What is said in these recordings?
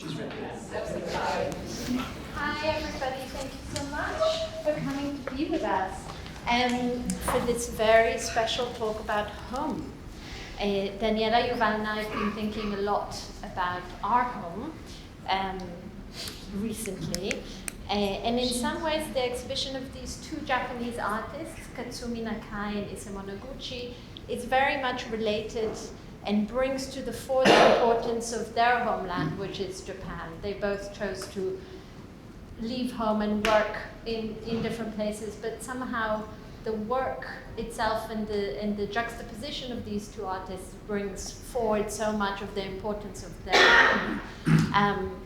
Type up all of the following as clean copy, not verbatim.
Hi everybody, thank you so much for coming to be with us for this very special talk about home. Daniela, Yuval and I have been thinking a lot about our home recently. And in some ways the exhibition of these two Japanese artists, Katsumi Nakai and Isamu Noguchi, is very much related and brings to the fore the importance of their homeland, which is Japan. They both chose to leave home and work in different places, but somehow the work itself and the juxtaposition of these two artists brings forward so much of the importance of their home.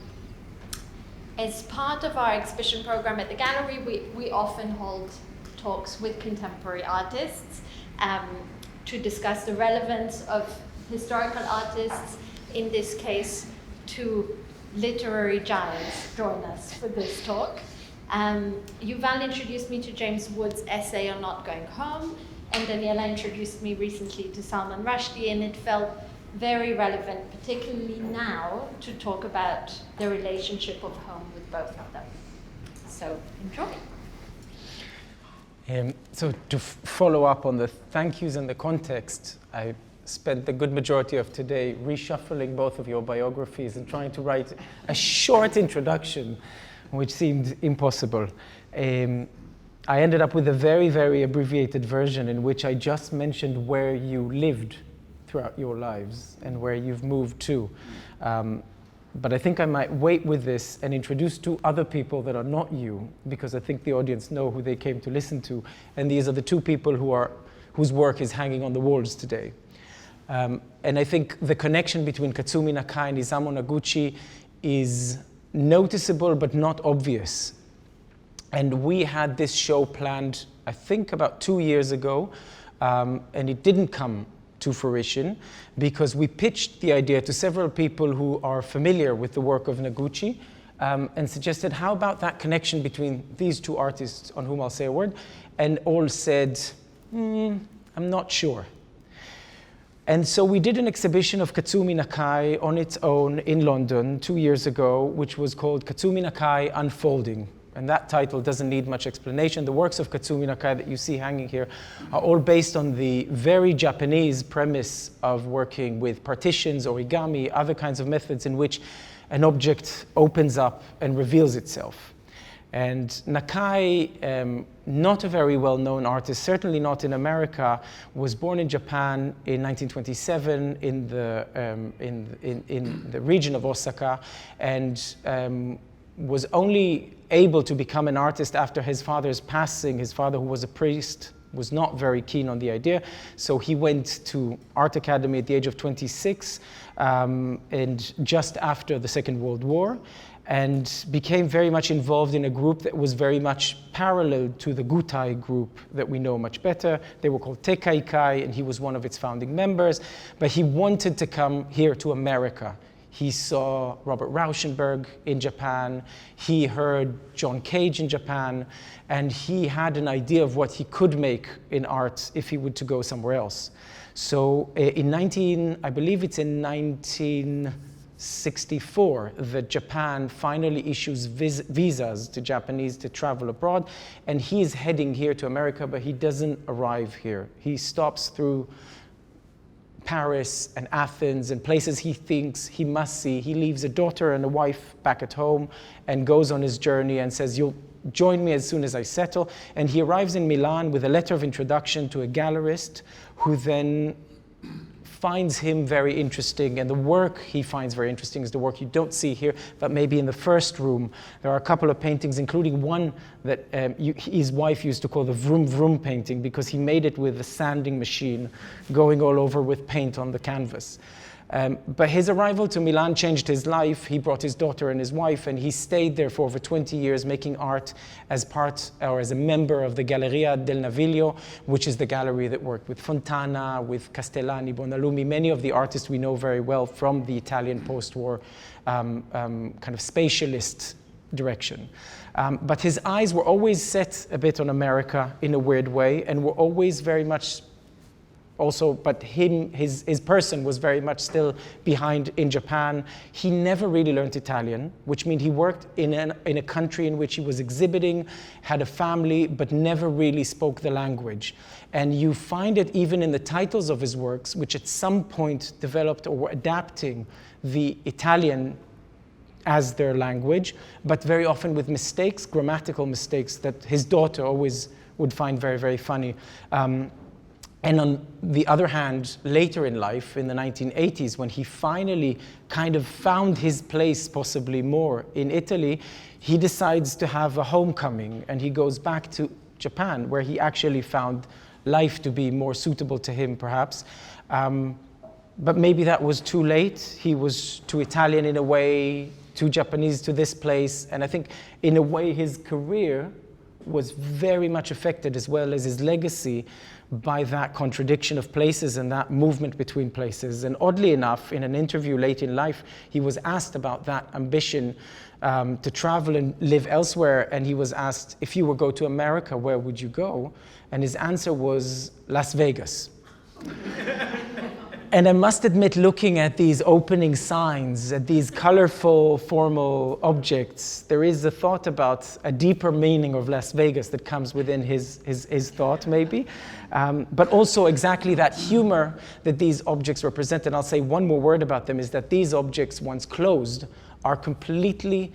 As part of our exhibition program at the gallery, we often hold talks with contemporary artists to discuss the relevance of historical artists, in this case, two literary giants join us for this talk. Yuval introduced me to James Wood's essay on not going home, and Daniela introduced me recently to Salman Rushdie, and it felt very relevant, particularly now, to talk about the relationship of home with both of them. So enjoy. So to follow up on the thank yous and the context, I spent the good majority of today reshuffling both of your biographies and trying to write a short introduction, which seemed impossible. I ended up with a very, very abbreviated version in which I just mentioned where you lived throughout your lives and where you've moved to. But I think I might wait with this and introduce two other people that are not you, because I think the audience know who they came to listen to. And these are the two people whose work is hanging on the walls today. And I think the connection between Katsumi Nakai and Isamu Noguchi is noticeable but not obvious. And we had this show planned, I think, about 2 years ago, and it didn't come to fruition because we pitched the idea to several people who are familiar with the work of Noguchi and suggested, how about that connection between these two artists on whom I'll say a word, and all said, I'm not sure. And so we did an exhibition of Katsumi Nakai on its own in London 2 years ago, which was called Katsumi Nakai Unfolding. And that title doesn't need much explanation. The works of Katsumi Nakai that you see hanging here are all based on the very Japanese premise of working with partitions, origami, other kinds of methods in which an object opens up and reveals itself. And Nakai, not a very well-known artist, certainly not in America, was born in Japan in 1927 in the region of Osaka, and was only able to become an artist after his father's passing. His father, who was a priest, was not very keen on the idea, so he went to art academy at the age of 26, and just after the Second World War, and became very much involved in a group that was very much parallel to the Gutai group that we know much better. They were called Teikaikai, and he was one of its founding members, but he wanted to come here to America. He saw Robert Rauschenberg in Japan, he heard John Cage in Japan, and he had an idea of what he could make in art if he were to go somewhere else. So I believe it's in 1964 that Japan finally issues visas to Japanese to travel abroad, and he is heading here to America, but he doesn't arrive here. He stops through Paris and Athens and places he thinks he must see. He leaves a daughter and a wife back at home and goes on his journey and says, "You'll join me as soon as I settle." And he arrives in Milan with a letter of introduction to a gallerist who then finds him very interesting, and the work he finds very interesting is the work you don't see here, but maybe in the first room. There are a couple of paintings, including one that his wife used to call the vroom vroom painting, because he made it with a sanding machine going all over with paint on the canvas. But his arrival to Milan changed his life. He brought his daughter and his wife, and he stayed there for over 20 years making art as part or as a member of the Galleria del Naviglio, which is the gallery that worked with Fontana, with Castellani, Bonalumi, many of the artists we know very well from the Italian post-war kind of spatialist direction. But his eyes were always set a bit on America in a weird way, and were always very much also, but his person was very much still behind in Japan. He never really learned Italian, which means he worked in a country in which he was exhibiting, had a family, but never really spoke the language. And you find it even in the titles of his works, which at some point developed or were adapting the Italian as their language, but very often with mistakes, grammatical mistakes that his daughter always would find very, very funny. And on the other hand, later in life, in the 1980s, when he finally kind of found his place possibly more in Italy, he decides to have a homecoming and he goes back to Japan, where he actually found life to be more suitable to him, perhaps. But maybe that was too late. He was too Italian in a way, too Japanese to this place. And I think in a way his career was very much affected, as well as his legacy, by that contradiction of places and that movement between places. And oddly enough, in an interview late in life, he was asked about that ambition to travel and live elsewhere. And he was asked, if you were to go to America, where would you go? And his answer was Las Vegas. And I must admit, looking at these opening signs, at these colorful, formal objects, there is a thought about a deeper meaning of Las Vegas that comes within his thought, maybe. But also exactly that humor that these objects represent. And I'll say one more word about them, is that these objects, once closed, are completely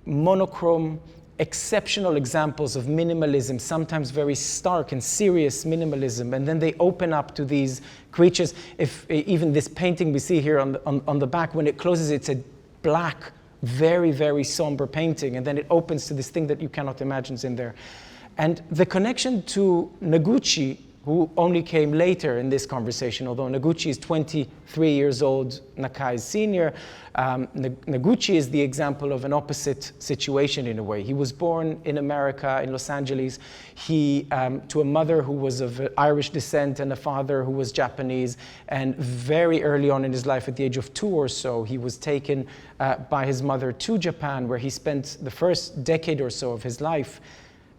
monochrome, exceptional examples of minimalism, sometimes very stark and serious minimalism, and then they open up to these creatures. If even this painting we see here on the back, when it closes, it's a black, very, very somber painting, and then it opens to this thing that you cannot imagine is in there. And the connection to Noguchi, who only came later in this conversation, although Noguchi is 23 years old, Nakai's senior. Noguchi is the example of an opposite situation in a way. He was born in America, in Los Angeles, to a mother who was of Irish descent and a father who was Japanese. And very early on in his life, at the age of 2 or so, he was taken by his mother to Japan, where he spent the first decade or so of his life,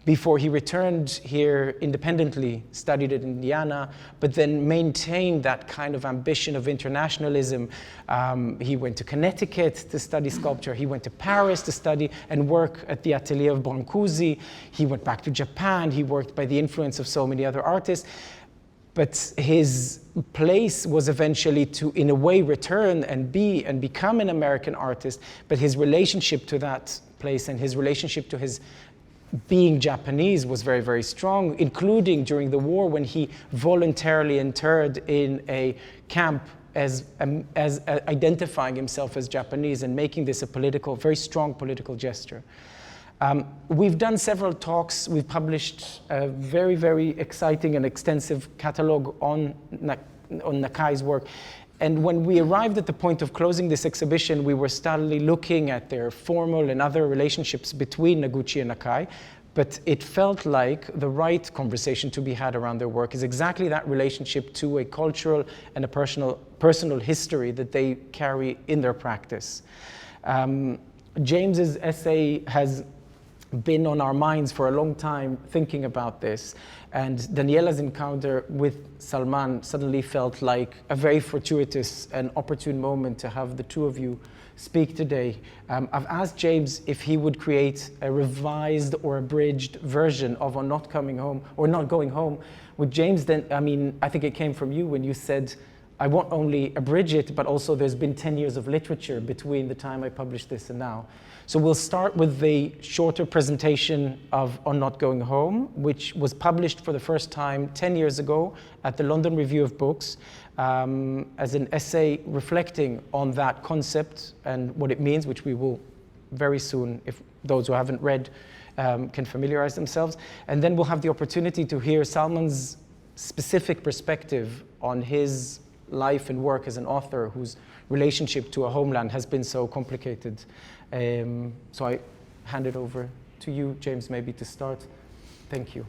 before he returned here independently, studied at Indiana, but then maintained that kind of ambition of internationalism. He went to Connecticut to study sculpture. He went to Paris to study and work at the atelier of Brancusi. He went back to Japan. He worked by the influence of so many other artists. But his place was eventually to, in a way, return and become an American artist. But his relationship to that place and his relationship to his being Japanese was very, very strong, including during the war, when he voluntarily interred in a camp as identifying himself as Japanese and making this a very strong political gesture. We've done several talks. We've published a very, very exciting and extensive catalog on Nakai's work. And when we arrived at the point of closing this exhibition, we were steadily looking at their formal and other relationships between Noguchi and Nakai. But it felt like the right conversation to be had around their work is exactly that relationship to a cultural and a personal history that they carry in their practice. James's essay has been on our minds for a long time, thinking about this. And Daniela's encounter with Salman suddenly felt like a very fortuitous and opportune moment to have the two of you speak today. I've asked James if he would create a revised or abridged version of On Not Coming Home, or Not Going Home. With James, then, I think it came from you when you said, I won't only abridge it, but also there's been 10 years of literature between the time I published this and now. So we'll start with the shorter presentation of On Not Going Home, which was published for the first time 10 years ago at the London Review of Books as an essay reflecting on that concept and what it means, which we will very soon, if those who haven't read can familiarize themselves. And then we'll have the opportunity to hear Salman's specific perspective on his life and work as an author whose relationship to a homeland has been so complicated. So I hand it over to you, James, maybe to start. Thank you.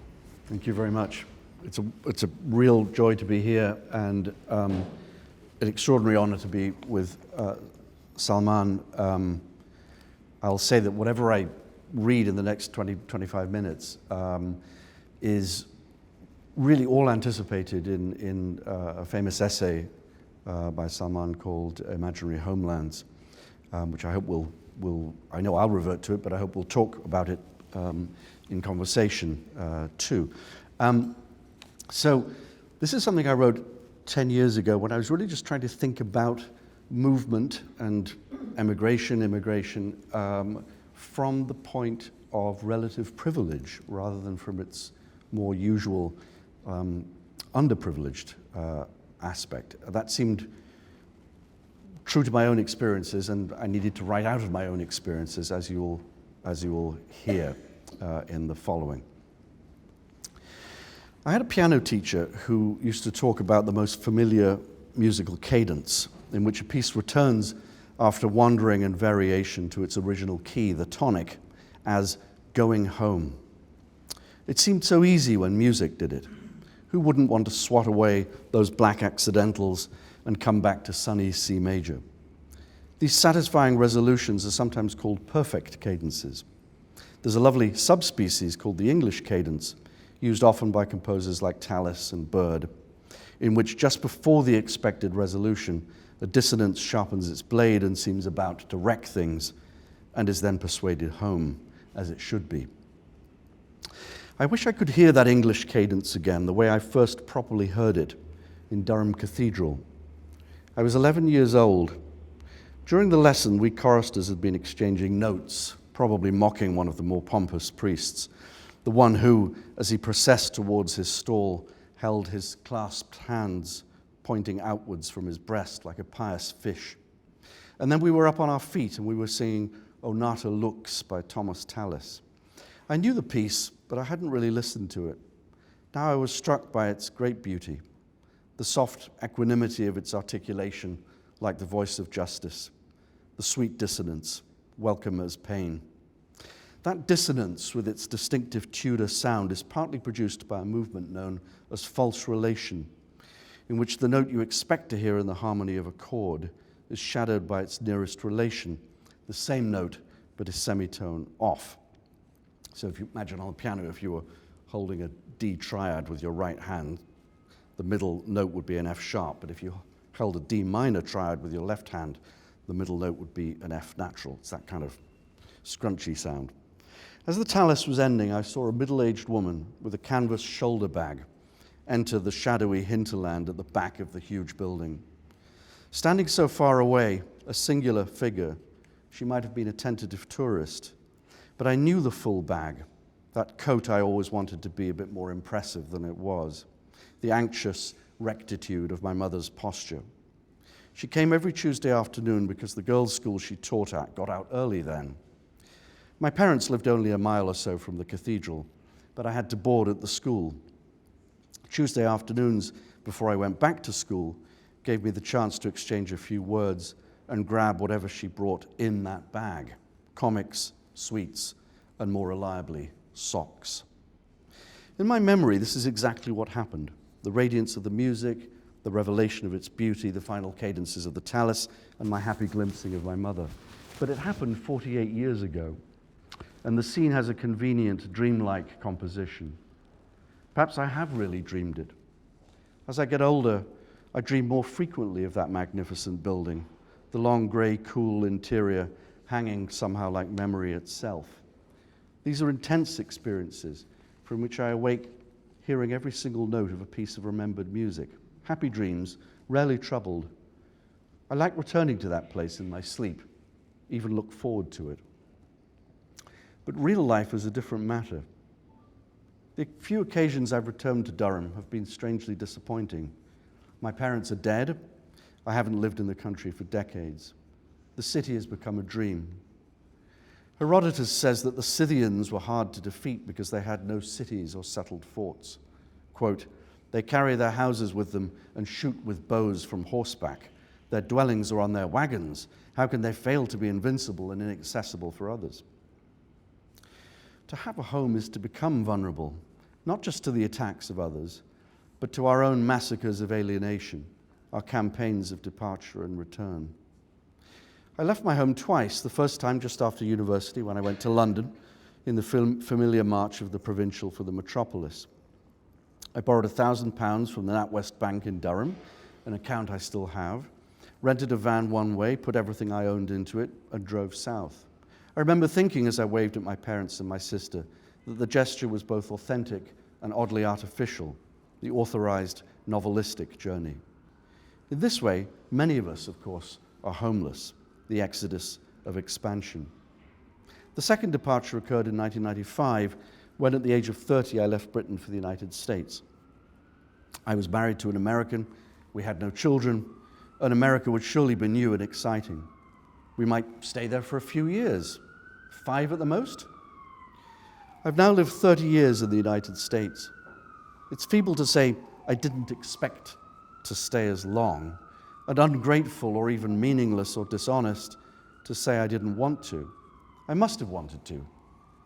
Thank you very much. It's a real joy to be here, and an extraordinary honor to be with Salman. I'll say that whatever I read in the next 20-25 minutes is really all anticipated in a famous essay by Salman called Imaginary Homelands, which I hope I know I'll revert to it, but I hope we'll talk about it in conversation too. So this is something I wrote 10 years ago when I was really just trying to think about movement and immigration from the point of relative privilege rather than from its more usual underprivileged aspect. That seemed true to my own experiences, and I needed to write out of my own experiences, as you will hear in the following. I had a piano teacher who used to talk about the most familiar musical cadence, in which a piece returns after wandering and variation to its original key, the tonic, as going home. It seemed so easy when music did it. Who wouldn't want to swat away those black accidentals and come back to sunny C major? These satisfying resolutions are sometimes called perfect cadences. There's a lovely subspecies called the English cadence, used often by composers like Tallis and Bird, in which just before the expected resolution, a dissonance sharpens its blade and seems about to wreck things, and is then persuaded home, as it should be. I wish I could hear that English cadence again, the way I first properly heard it in Durham Cathedral. I was 11 years old. During the lesson, we choristers had been exchanging notes, probably mocking one of the more pompous priests, the one who, as he processed towards his stall, held his clasped hands pointing outwards from his breast like a pious fish. And then we were up on our feet and we were singing O Nata Lux by Thomas Tallis. I knew the piece, but I hadn't really listened to it. Now I was struck by its great beauty, the soft equanimity of its articulation like the voice of justice, the sweet dissonance, welcome as pain. That dissonance with its distinctive Tudor sound is partly produced by a movement known as false relation, in which the note you expect to hear in the harmony of a chord is shadowed by its nearest relation, the same note but a semitone off. So if you imagine on the piano, if you were holding a D triad with your right hand, the middle note would be an F sharp, but if you held a D minor triad with your left hand, the middle note would be an F natural. It's that kind of scrunchy sound. As the Tallis was ending, I saw a middle-aged woman with a canvas shoulder bag enter the shadowy hinterland at the back of the huge building. Standing so far away, a singular figure, she might have been a tentative tourist, but I knew the full bag, that coat I always wanted to be a bit more impressive than it was, the anxious rectitude of my mother's posture. She came every Tuesday afternoon because the girls' school she taught at got out early then. My parents lived only a mile or so from the cathedral, but I had to board at the school. Tuesday afternoons, before I went back to school, gave me the chance to exchange a few words and grab whatever she brought in that bag: comics, sweets, and more reliably, socks. In my memory, this is exactly what happened. The radiance of the music, the revelation of its beauty, the final cadences of the Tallis, and my happy glimpsing of my mother. But it happened 48 years ago, and the scene has a convenient, dreamlike composition. Perhaps I have really dreamed it. As I get older, I dream more frequently of that magnificent building, the long, grey, cool interior hanging somehow like memory itself. These are intense experiences from which I awake hearing every single note of a piece of remembered music. Happy dreams, rarely troubled. I like returning to that place in my sleep, even look forward to it. But real life is a different matter. The few occasions I've returned to Durham have been strangely disappointing. My parents are dead. I haven't lived in the country for decades. The city has become a dream. Herodotus says that the Scythians were hard to defeat because they had no cities or settled forts. Quote, "They carry their houses with them and shoot with bows from horseback. Their dwellings are on their wagons. How can they fail to be invincible and inaccessible for others?" To have a home is to become vulnerable, not just to the attacks of others, but to our own massacres of alienation, our campaigns of departure and return. I left my home twice, the first time just after university when I went to London in the familiar march of the provincial for the metropolis. I borrowed £1,000 from the NatWest Bank in Durham, an account I still have, rented a van one way, put everything I owned into it, and drove south. I remember thinking as I waved at my parents and my sister that the gesture was both authentic and oddly artificial, the authorized novelistic journey. In this way, many of us, of course, are homeless, the exodus of expansion. The second departure occurred in 1995, when at the age of 30 I left Britain for the United States. I was married to an American, we had no children, and America would surely be new and exciting. We might stay there for a few years, 5 at the most. I've now lived 30 years in the United States. It's feeble to say I didn't expect to stay as long, and ungrateful or even meaningless or dishonest to say I didn't want to. I must have wanted to.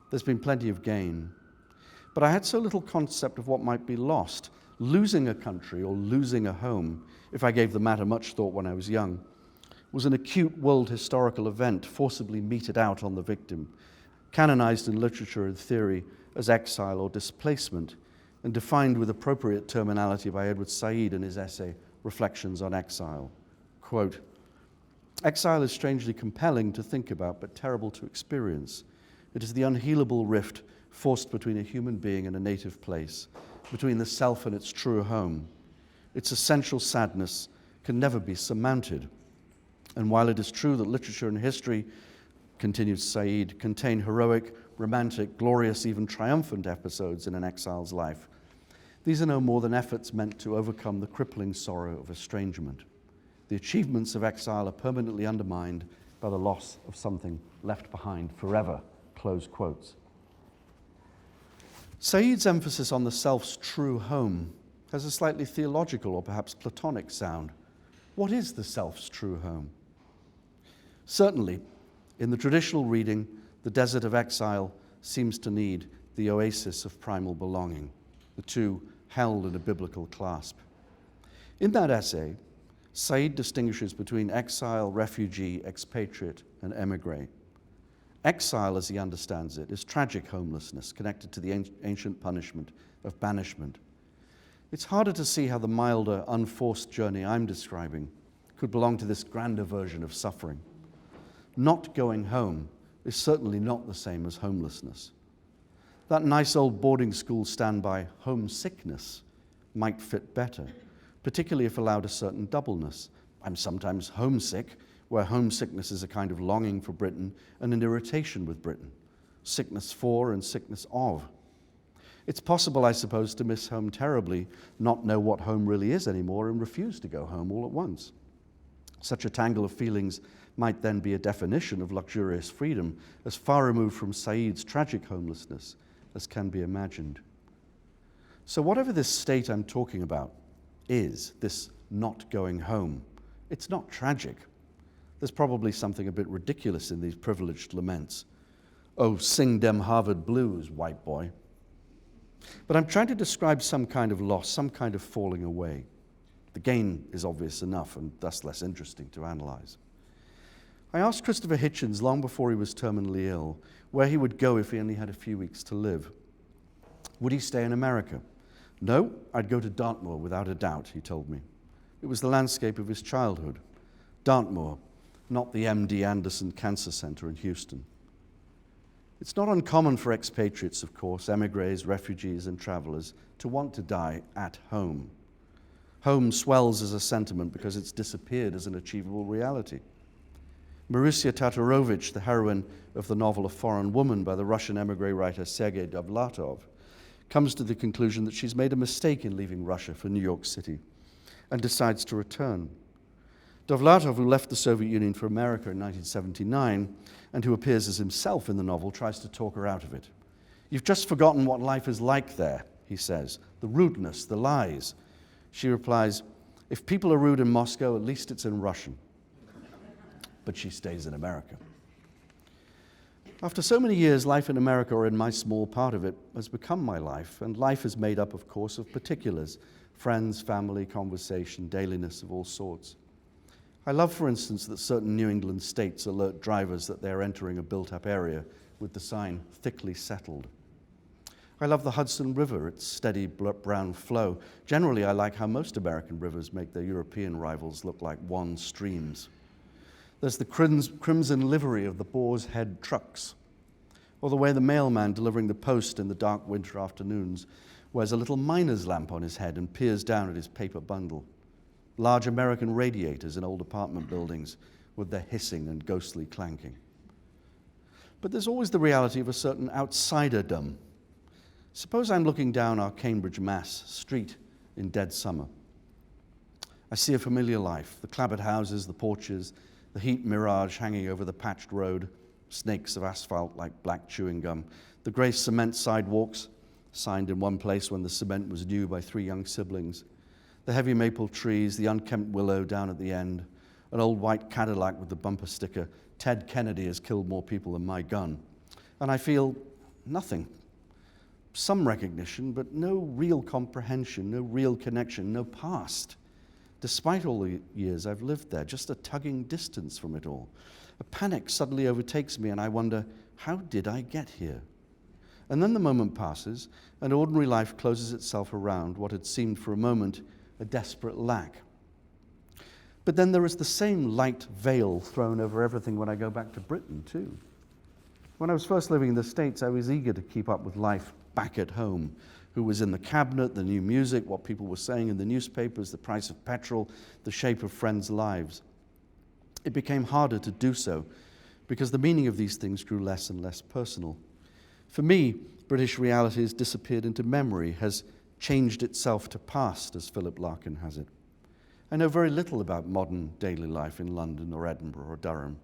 There's been plenty of gain. But I had so little concept of what might be lost, losing a country or losing a home, if I gave the matter much thought when I was young, was an acute world historical event forcibly meted out on the victim, canonized in literature and theory as exile or displacement, and defined with appropriate terminology by Edward Said in his essay, Reflections on Exile. Quote, "Exile is strangely compelling to think about, but terrible to experience. It is the unhealable rift forced between a human being and a native place, between the self and its true home. Its essential sadness can never be surmounted. And while it is true that literature and history," continued Said, "contain heroic, romantic, glorious, even triumphant episodes in an exile's life, these are no more than efforts meant to overcome the crippling sorrow of estrangement. The achievements of exile are permanently undermined by the loss of something left behind forever." Close quotes. Said's emphasis on the self's true home has a slightly theological or perhaps Platonic sound. What is the self's true home? Certainly, in the traditional reading, the desert of exile seems to need the oasis of primal belonging, the two held in a biblical clasp. In that essay, Said distinguishes between exile, refugee, expatriate, and emigre. Exile, as he understands it, is tragic homelessness connected to the ancient punishment of banishment. It's harder to see how the milder, unforced journey I'm describing could belong to this grander version of suffering. Not going home is certainly not the same as homelessness. That nice old boarding school standby, homesickness, might fit better, particularly if allowed a certain doubleness. I'm sometimes homesick, where homesickness is a kind of longing for Britain and an irritation with Britain, sickness for and sickness of. It's possible, I suppose, to miss home terribly, not know what home really is anymore, and refuse to go home all at once. Such a tangle of feelings might then be a definition of luxurious freedom, as far removed from Said's tragic homelessness as can be imagined. So whatever this state I'm talking about is, this not going home, it's not tragic. There's probably something a bit ridiculous in these privileged laments. Oh, sing dem Harvard blues, white boy. But I'm trying to describe some kind of loss, some kind of falling away. The gain is obvious enough and thus less interesting to analyze. I asked Christopher Hitchens long before he was terminally ill where he would go if he only had a few weeks to live. Would he stay in America? No, I'd go to Dartmoor without a doubt, he told me. It was the landscape of his childhood. Dartmoor, not the MD Anderson Cancer Center in Houston. It's not uncommon for expatriates, of course, emigres, refugees, and travelers, to want to die at home. Home swells as a sentiment because it's disappeared as an achievable reality. Marusia Tatarovich, the heroine of the novel A Foreign Woman by the Russian emigre writer Sergei Dovlatov, comes to the conclusion that she's made a mistake in leaving Russia for New York City and decides to return. Dovlatov, who left the Soviet Union for America in 1979 and who appears as himself in the novel, tries to talk her out of it. "You've just forgotten what life is like there," he says, "the rudeness, the lies." She replies, "If people are rude in Moscow, at least it's in Russian." But she stays in America. After so many years, life in America, or in my small part of it, has become my life, and life is made up, of course, of particulars: friends, family, conversation, dailiness of all sorts. I love, for instance, that certain New England states alert drivers that they are entering a built-up area with the sign "thickly settled." I love the Hudson River, its steady brown flow. Generally, I like how most American rivers make their European rivals look like wan streams. There's the crimson livery of the Boar's Head trucks, or the way the mailman delivering the post in the dark winter afternoons wears a little miner's lamp on his head and peers down at his paper bundle. Large American radiators in old apartment buildings with their hissing and ghostly clanking. But there's always the reality of a certain outsiderdom. Suppose I'm looking down our Cambridge, Mass. Street in dead summer. I see a familiar life, the clapboard houses, the porches, the heat mirage hanging over the patched road, snakes of asphalt like black chewing gum, the grey cement sidewalks, signed in one place when the cement was new by 3 young siblings, the heavy maple trees, the unkempt willow down at the end, an old white Cadillac with the bumper sticker, Ted Kennedy has killed more people than my gun. And I feel nothing. Some recognition, but no real comprehension, no real connection, no past. Despite all the years I've lived there, just a tugging distance from it all. A panic suddenly overtakes me and I wonder, how did I get here? And then the moment passes and ordinary life closes itself around what had seemed for a moment a desperate lack. But then there is the same light veil thrown over everything when I go back to Britain too. When I was first living in the States, I was eager to keep up with life back at home. Who was in the cabinet, the new music, what people were saying in the newspapers, the price of petrol, the shape of friends' lives. It became harder to do so because the meaning of these things grew less and less personal. For me, British reality has disappeared into memory, has changed itself to past, as Philip Larkin has it. I know very little about modern daily life in London or Edinburgh or Durham.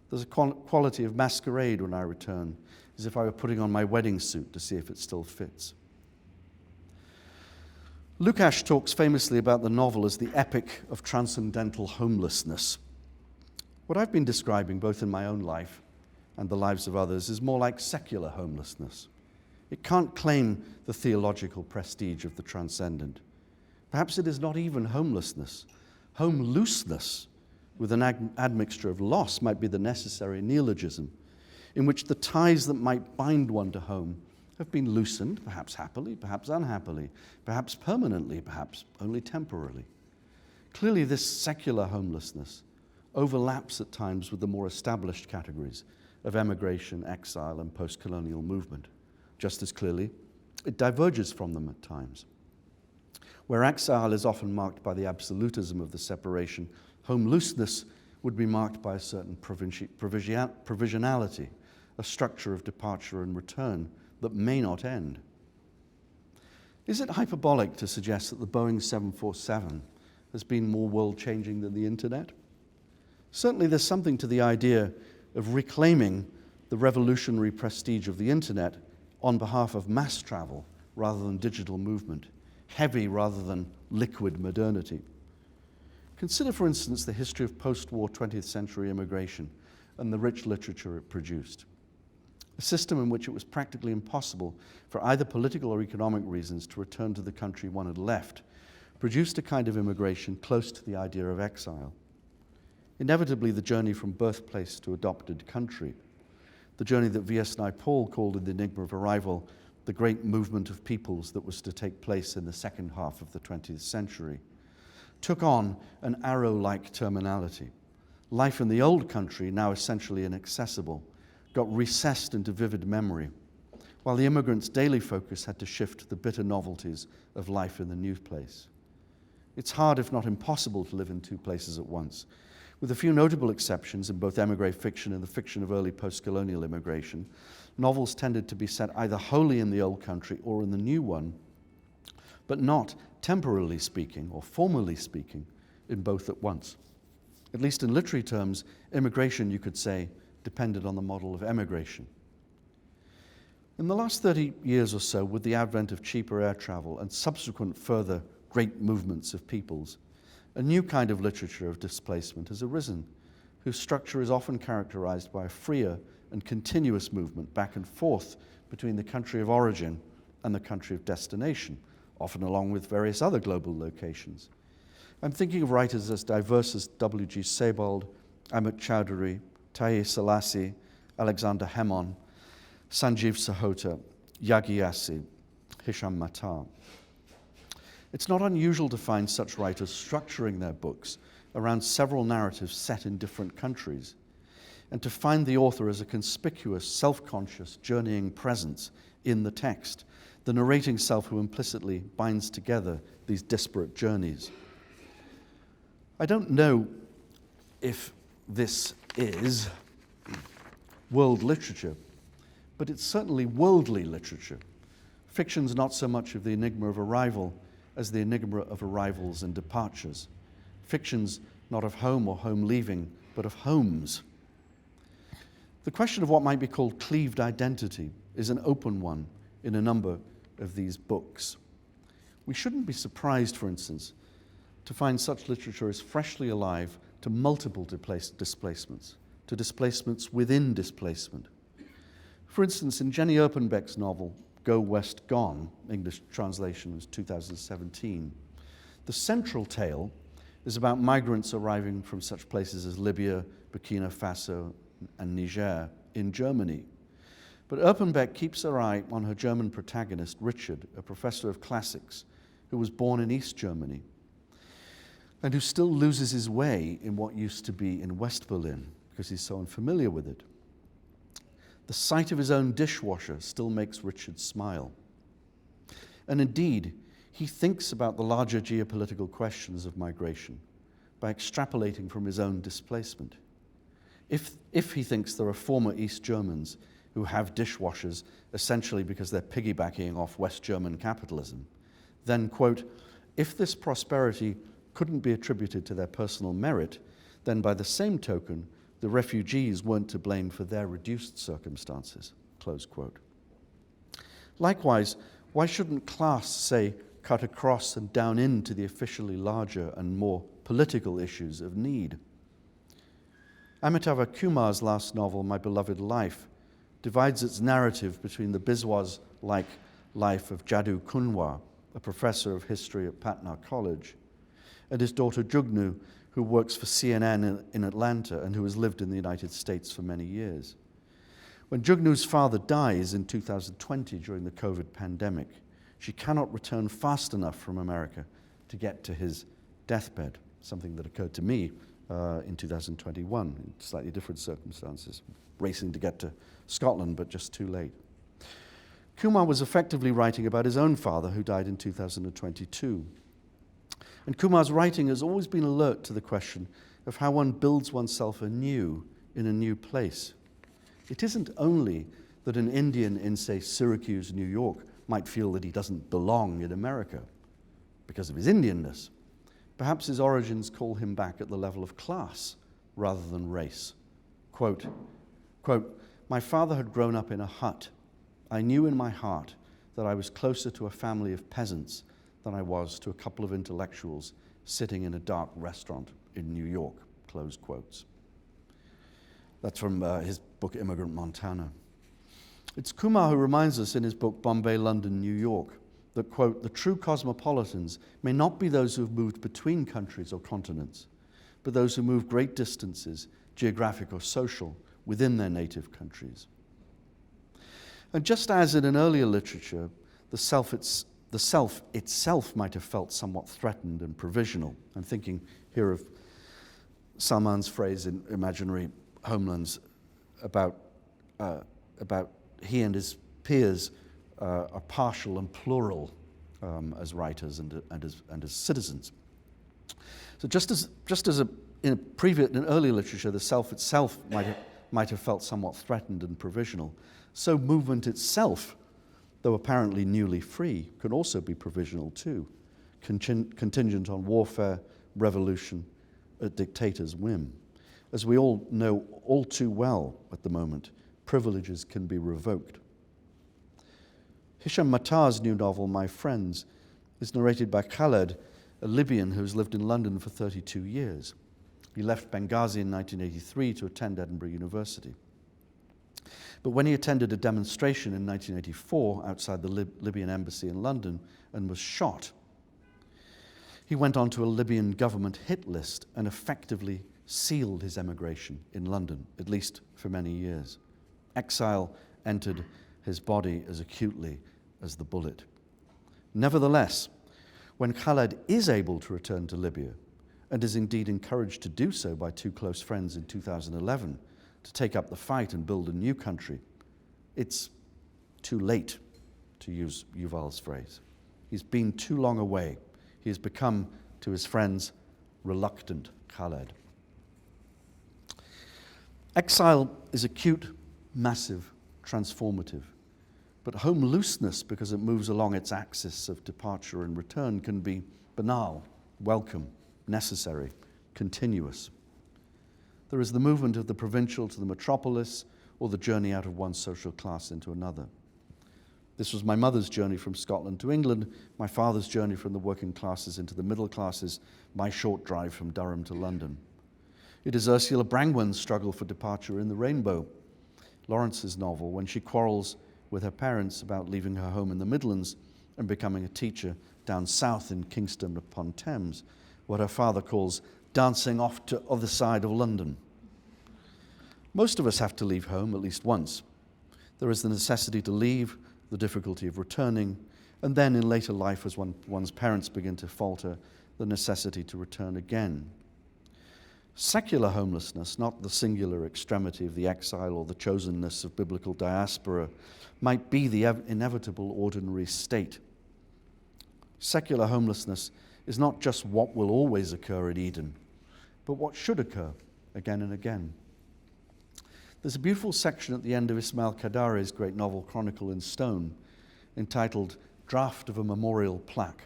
There's a quality of masquerade when I return, as if I were putting on my wedding suit to see if it still fits. Lukács talks famously about the novel as the epic of transcendental homelessness. What I've been describing, both in my own life and the lives of others, is more like secular homelessness. It can't claim the theological prestige of the transcendent. Perhaps it is not even homelessness. Homelooseness, with an admixture of loss, might be the necessary neologism, in which the ties that might bind one to home have been loosened, perhaps happily, perhaps unhappily, perhaps permanently, perhaps only temporarily. Clearly, this secular homelessness overlaps at times with the more established categories of emigration, exile, and post-colonial movement. Just as clearly, it diverges from them at times. Where exile is often marked by the absolutism of the separation, homelooseness would be marked by a certain provisionality, a structure of departure and return that may not end. Is it hyperbolic to suggest that the Boeing 747 has been more world-changing than the internet? Certainly there's something to the idea of reclaiming the revolutionary prestige of the internet on behalf of mass travel rather than digital movement, heavy rather than liquid modernity. Consider, for instance, the history of post-war 20th century immigration and the rich literature it produced. A system in which it was practically impossible for either political or economic reasons to return to the country one had left, produced a kind of immigration close to the idea of exile. Inevitably, the journey from birthplace to adopted country, the journey that V.S. Naipaul called in The Enigma of Arrival the great movement of peoples that was to take place in the second half of the 20th century, took on an arrow-like terminality. Life in the old country, now essentially inaccessible, got recessed into vivid memory, while the immigrants' daily focus had to shift to the bitter novelties of life in the new place. It's hard, if not impossible, to live in two places at once. With a few notable exceptions in both émigré fiction and the fiction of early post-colonial immigration, novels tended to be set either wholly in the old country or in the new one, but not, temporally speaking or formally speaking, in both at once. At least in literary terms, immigration, you could say, depended on the model of emigration. In the last 30 years or so, with the advent of cheaper air travel and subsequent further great movements of peoples, a new kind of literature of displacement has arisen, whose structure is often characterized by a freer and continuous movement back and forth between the country of origin and the country of destination, often along with various other global locations. I'm thinking of writers as diverse as W.G. Sebald, Amit Chowdhury, Taye Selassie, Alexander Hemon, Sanjeev Sahota, Yagi Yassi, Hisham Matar. It's not unusual to find such writers structuring their books around several narratives set in different countries, and to find the author as a conspicuous, self-conscious, journeying presence in the text, the narrating self who implicitly binds together these disparate journeys. I don't know if this is world literature, but it's certainly worldly literature. Fiction's not so much of the enigma of arrival as the enigma of arrivals and departures. Fiction's not of home or home leaving, but of homes. The question of what might be called cleaved identity is an open one in a number of these books. We shouldn't be surprised, for instance, to find such literature as freshly alive to multiple displacements, to displacements within displacement. For instance, in Jenny Erpenbeck's novel, Go West Gone, English translation was 2017, the central tale is about migrants arriving from such places as Libya, Burkina Faso, and Niger in Germany. But Erpenbeck keeps her eye on her German protagonist, Richard, a professor of classics, who was born in East Germany, and who still loses his way in what used to be in West Berlin, because he's so unfamiliar with it. The sight of his own dishwasher still makes Richard smile. And indeed, he thinks about the larger geopolitical questions of migration by extrapolating from his own displacement. If he thinks there are former East Germans who have dishwashers essentially because they're piggybacking off West German capitalism, then, quote, if this prosperity couldn't be attributed to their personal merit, then by the same token, the refugees weren't to blame for their reduced circumstances, close quote. Likewise, why shouldn't class, say, cut across and down into the officially larger and more political issues of need? Amitava Kumar's last novel, My Beloved Life, divides its narrative between the Biswas-like life of Jadoo Kunwar, a professor of history at Patna College, and his daughter Jugnu, who works for CNN in Atlanta and who has lived in the United States for many years. When Jugnu's father dies in 2020 during the COVID pandemic, she cannot return fast enough from America to get to his deathbed, something that occurred to me in 2021 in slightly different circumstances, racing to get to Scotland, but just too late. Kumar was effectively writing about his own father, who died in 2022. And Kumar's writing has always been alert to the question of how one builds oneself anew in a new place. It isn't only that an Indian in, say, Syracuse, New York, might feel that he doesn't belong in America because of his Indianness. Perhaps his origins call him back at the level of class rather than race. Quote, my father had grown up in a hut. I knew in my heart that I was closer to a family of peasants than I was to a couple of intellectuals sitting in a dark restaurant in New York, close quotes. That's from his book, Immigrant Montana. It's Kumar who reminds us in his book, Bombay, London, New York, that, quote, the true cosmopolitans may not be those who have moved between countries or continents, but those who move great distances, geographic or social, within their native countries. And just as in an earlier literature, the self itself might have felt somewhat threatened and provisional. I'm thinking here of Salman's phrase in Imaginary Homelands about he and his peers are partial and plural as writers and as citizens. So just as in earlier literature, the self itself might have felt somewhat threatened and provisional, so movement itself, though apparently newly free, can also be provisional too, contingent on warfare, revolution, a dictator's whim. As we all know all too well at the moment, privileges can be revoked. Hisham Matar's new novel, My Friends, is narrated by Khaled, a Libyan who has lived in London for 32 years. He left Benghazi in 1983 to attend Edinburgh University. But when he attended a demonstration in 1984 outside the Libyan embassy in London and was shot, he went onto a Libyan government hit list and effectively sealed his emigration in London, at least for many years. Exile entered his body as acutely as the bullet. Nevertheless, when Khaled is able to return to Libya, and is indeed encouraged to do so by two close friends in 2011 to take up the fight and build a new country, it's too late, to use Yuval's phrase. He's been too long away. He has become, to his friends, reluctant Khaled. Exile is acute, massive, transformative. But home looseness, because it moves along its axis of departure and return, can be banal, welcome, necessary, continuous. There is the movement of the provincial to the metropolis, or the journey out of one social class into another. This was my mother's journey from Scotland to England, my father's journey from the working classes into the middle classes, my short drive from Durham to London. It is Ursula Brangwen's struggle for departure in The Rainbow, Lawrence's novel, when she quarrels with her parents about leaving her home in the Midlands and becoming a teacher down south in Kingston upon Thames, what her father calls dancing off to other side of London. Most of us have to leave home at least once. There is the necessity to leave, the difficulty of returning, and then in later life, as one's parents begin to falter, the necessity to return again. Secular homelessness, not the singular extremity of the exile or the chosenness of biblical diaspora, might be the inevitable ordinary state. Secular homelessness is not just what will always occur at Eden, but what should occur again and again. There's a beautiful section at the end of Ismail Qadari's great novel Chronicle in Stone, entitled Draft of a Memorial Plaque.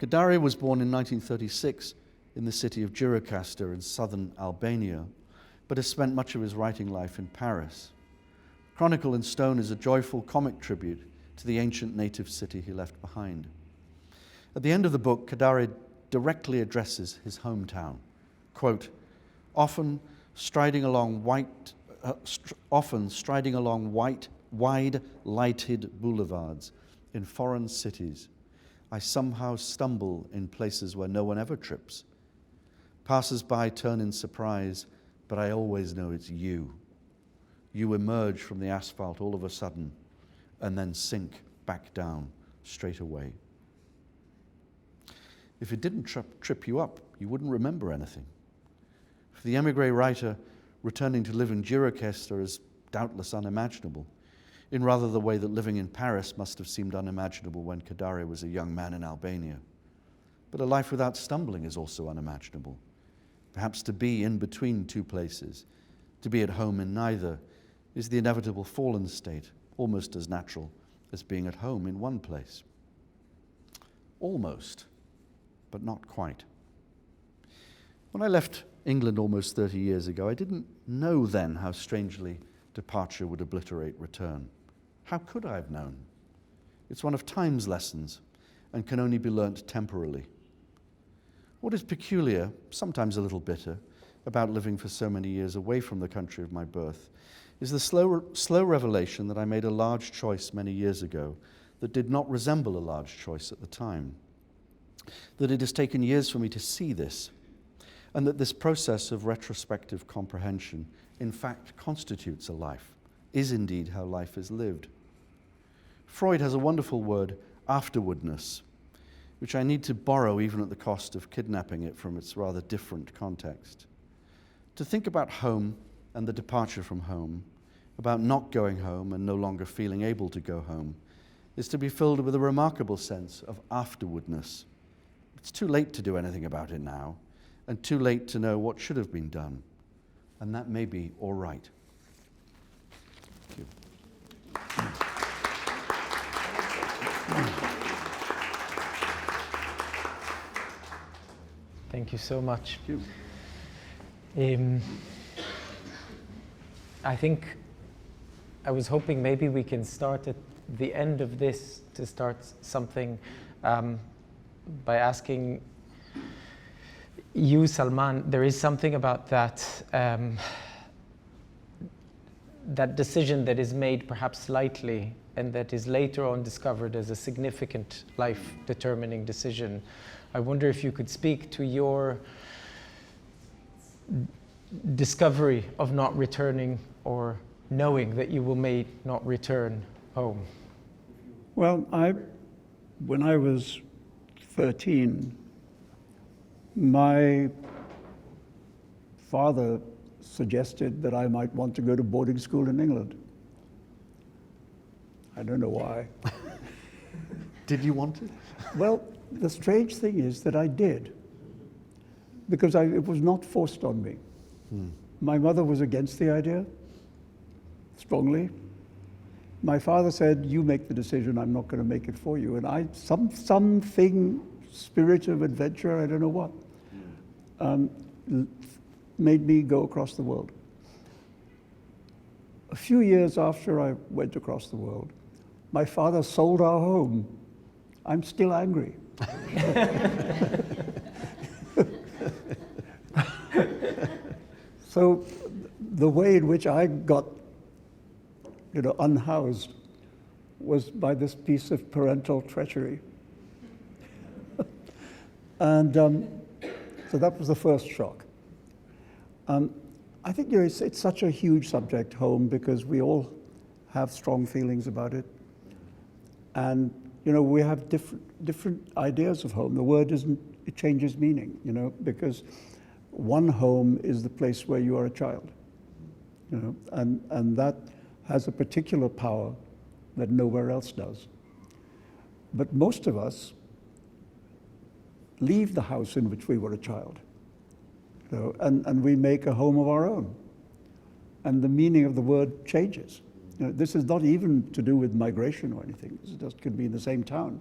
Qadari was born in 1936 in the city of Gjirokastër in southern Albania, but has spent much of his writing life in Paris. Chronicle in Stone is a joyful comic tribute to the ancient native city he left behind. At the end of the book, Qadari directly addresses his hometown, quote, often striding along wide, lighted boulevards in foreign cities, I somehow stumble in places where no one ever trips. Passers-by turn in surprise, but I always know it's you. You emerge from the asphalt all of a sudden and then sink back down straight away. If it didn't trip you up, you wouldn't remember anything. For the émigré writer, returning to live in Gjirokastër is doubtless unimaginable, in rather the way that living in Paris must have seemed unimaginable when Qadari was a young man in Albania. But a life without stumbling is also unimaginable. Perhaps to be in between two places, to be at home in neither, is the inevitable fallen state, almost as natural as being at home in one place. Almost, but not quite. When I left England almost 30 years ago, I didn't know then how strangely departure would obliterate return. How could I have known? It's one of time's lessons and can only be learnt temporarily. What is peculiar, sometimes a little bitter, about living for so many years away from the country of my birth is the slow revelation that I made a large choice many years ago that did not resemble a large choice at the time. That it has taken years for me to see this, and that this process of retrospective comprehension in fact constitutes a life, is indeed how life is lived. Freud has a wonderful word, afterwardness, which I need to borrow even at the cost of kidnapping it from its rather different context. To think about home and the departure from home, about not going home and no longer feeling able to go home, is to be filled with a remarkable sense of afterwardness. It's too late to do anything about it now, and too late to know what should have been done. And that may be all right. Thank you. Thank you so much. Thank you. I think I was hoping maybe we can start at the end of this to start something by asking you, Salman. There is something about that that decision that is made perhaps lightly and that is later on discovered as a significant life-determining decision. I wonder if you could speak to your discovery of not returning or knowing that you may not return home. Well, when I was 13, my father suggested that I might want to go to boarding school in England. I don't know why. Did you want it? Well, the strange thing is that I did, because it was not forced on me. My mother was against the idea, strongly. My father said, you make the decision, I'm not going to make it for you. And something, spirit of adventure, I don't know what, made me go across the world. A few years after I went across the world, my father sold our home. I'm still angry. So the way in which I got, unhoused was by this piece of parental treachery. And so that was the first shock. I think it's such a huge subject, home, because we all have strong feelings about it. And we have different ideas of home. The word it changes meaning, because one home is the place where you are a child, and that has a particular power that nowhere else does. But most of us leave the house in which we were a child, and we make a home of our own. And the meaning of the word changes. This is not even to do with migration or anything. It just could be in the same town.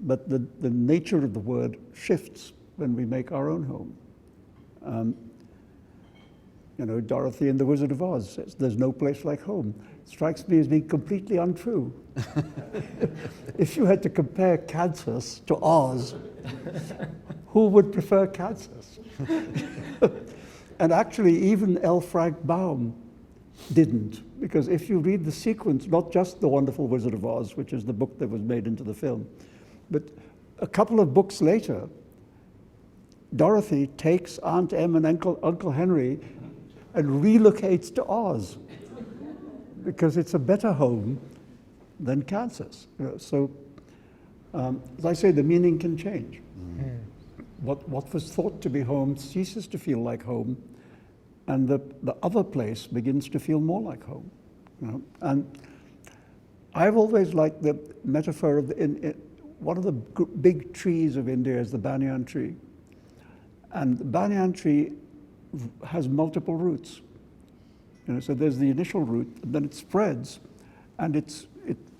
But the nature of the word shifts when we make our own home. Dorothy in The Wizard of Oz says, there's no place like home. It strikes me as being completely untrue. If you had to compare Kansas to Oz, who would prefer Kansas? And actually, even L. Frank Baum didn't, because if you read the sequence, not just The Wonderful Wizard of Oz, which is the book that was made into the film, but a couple of books later, Dorothy takes Aunt Em and Uncle Henry and relocates to Oz because it's a better home than Kansas. So, as I say, the meaning can change. What was thought to be home ceases to feel like home, and the other place begins to feel more like home. And I've always liked the metaphor of one of the big trees of India is the banyan tree. And the banyan tree has multiple roots. So there's the initial root, and then it spreads, and it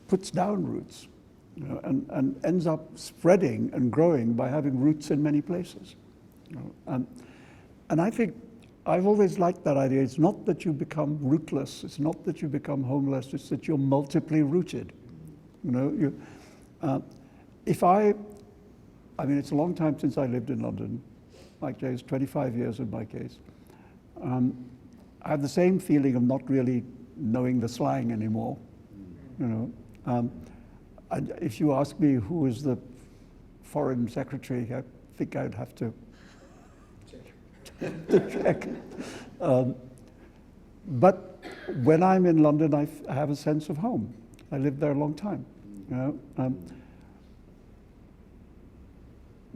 puts down roots, and ends up spreading and growing by having roots in many places. And I think I've always liked that idea. It's not that you become rootless. It's not that you become homeless. It's that you're multiply rooted. It's a long time since I lived in London. Like Jay's 25 years in my case. I have the same feeling of not really knowing the slang anymore. If you ask me who is the foreign secretary, I think I'd have to check. But when I'm in London, I have a sense of home. I lived there a long time.